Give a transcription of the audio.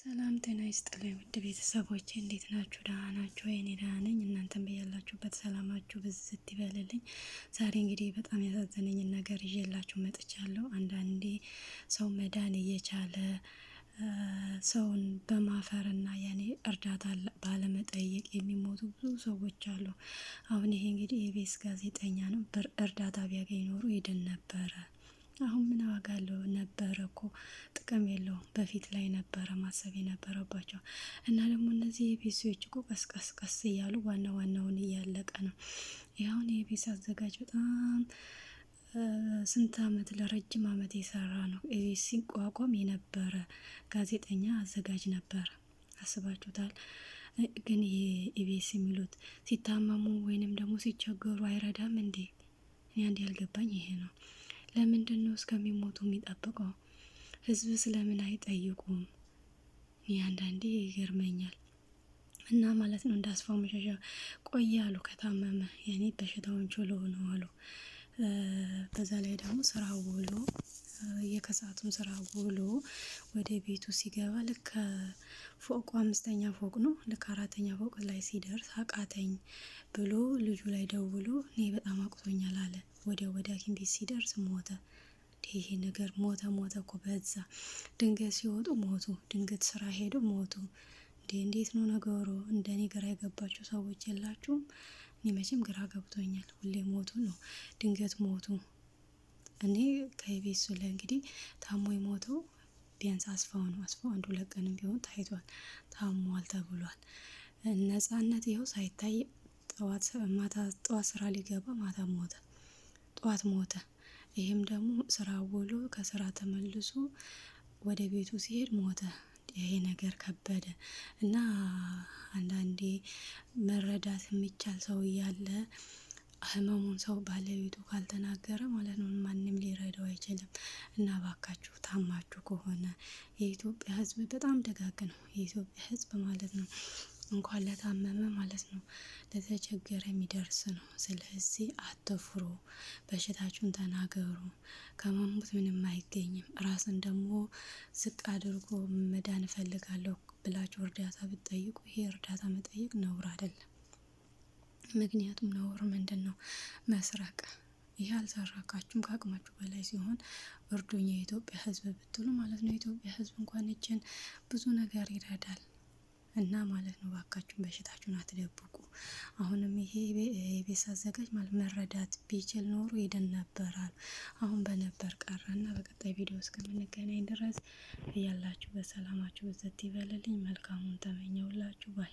ሰላም ጤና ይስጥልኝ ውድ ቤተሰቦቼ እንዴት ናችሁ? ደህና ናችሁ? እኔ ደህና ነኝ። እናንተም በያላችሁበት ሰላማችሁ ብዝት ይበልልኝ። ዛሬ እንግዲህ በጣም ያሳዘነኝን ነገር ይዤላችሁ መጥቻለሁ። አንዳንዴ ሰው መዳን እየቻለ ሰውን በማፈርና ያኔ እርዳታ ባለመጠየቅ የሚሞቱ ብዙ ሰዎች አሉ። አሁን ይሄ እንግዲህ የኢቢኤስ ጋዜጠኛ ነው። እርዳታ ቢያገኝ ኖሮ ይድን ነበረ። አሁን ምን ዋጋ አለው? ነበረ እኮ ጥቅም የለውም። በፊት ላይ ነበረ ማሰብ የነበረባቸው እና ደግሞ እነዚህ የኢቢኤሶች እኮ ቀስ እያሉ ዋናውን እያለቀ ነው። ይኸውን የኢቢኤስ አዘጋጅ በጣም ስንት አመት ለረጅም አመት የሰራ ነው። ኢቢኤስ ሲቋቋም የነበረ ጋዜጠኛ አዘጋጅ ነበረ። አስባችሁታል? ግን ይሄ ኢቢኤስ የሚሉት ሲታመሙ ወይንም ደግሞ ሲቸገሩ አይረዳም እንዴ? እኔ አንድ ያልገባኝ ይሄ ነው። ለምንድን ነው እስከሚሞቱ የሚጠብቀው? ህዝብ ስለምን አይጠይቁም? እኔ አንዳንዴ ይገርመኛል። እና ማለት ነው እንደ አስፋው መሸሻ ቆየ አሉ ከታመመ ያኔ በሽታውን ችሎ ነው አሉ። በዛ ላይ ደግሞ ስራ ውሎ የከሰዓቱን ስራ ውሎ ወደ ቤቱ ሲገባ ልክ ፎቁ 5ኛ ፎቅ ነው። ልክ 4ኛ ፎቅ ላይ ሲደርስ አቃተኝ ብሎ ልጁ ላይ ደውሎ እኔ በጣም አቅቶኛል አለ። ወደ ሐኪም ቤት ሲደርስ ሞተ። ይሄ ነገር ሞተ እኮ በዛ። ድንገት ሲወጡ ሞቱ፣ ድንገት ስራ ሄዱ ሞቱ። እንዴት ነው ነገሩ? እንደኔ ግራ የገባችሁ ሰዎች የላችሁም? እኔ መቼም ግራ ገብቶኛል። ሁሌ ሞቱ ነው፣ ድንገት ሞቱ። እኔ ከኢቢኤስ ላይ እንግዲህ ታሞ የሞተው ቢያንስ አስፋው ነው። አስፋው 1-2 ቀንም ቢሆን ታይቷል፣ ታሟል ተብሏል። ነጻነት ይኸው ሳይታይ ጠዋት ስራ ሊገባ ማታ ሞተ፣ ጠዋት ሞተ። ይሄም ደግሞ ስራ ውሎ ከስራ ተመልሶ ወደ ቤቱ ሲሄድ ሞተ። ይሄ ነገር ከበደ እና አንዳንዴ መረዳት የሚቻል ሰው እያለ ህመሙን ሰው ባለቤቱ ካልተናገረ ማለት ነው ማንም ሊረዳው አይችልም። እና ባካችሁ ታማችሁ ከሆነ የኢትዮጵያ ህዝብ በጣም ደጋግ ነው። የኢትዮጵያ ህዝብ ማለት ነው እንኳን ለታመመ ማለት ነው ለተቸገረ የሚደርስ ነው። ስለዚህ አትፍሩ፣ በሽታችሁን ተናገሩ። ከመሞት ምንም አይገኝም። ራስን ደግሞ ዝቅ አድርጎ መዳን እፈልጋለሁ ብላችሁ እርዳታ ብትጠይቁ ይሄ እርዳታ መጠየቅ ነውር አይደለም። ምክንያቱም ነውር ምንድን ነው? መስረቅ። ይሄ አልሰረቃችሁም ከአቅማችሁ በላይ ሲሆን እርዱኝ የኢትዮጵያ ህዝብ ብትሉ ማለት ነው። የኢትዮጵያ ህዝብ እንኳን እችን ብዙ ነገር ይረዳል። እና ማለት ነው ባካችሁን በሽታችሁን አትደብቁ። አሁንም ይሄ የኢቢኤስ አዘጋጅ ማለት መረዳት ቢችል ኖሮ ይድን ነበራል። አሁን በነበር ቀረና በቀጣይ ቪዲዮ እስከምንገናኝ ድረስ ያላችሁ በሰላማችሁ ብዘት ይበልልኝ። መልካሙን ተመኘውላችሁ ባይ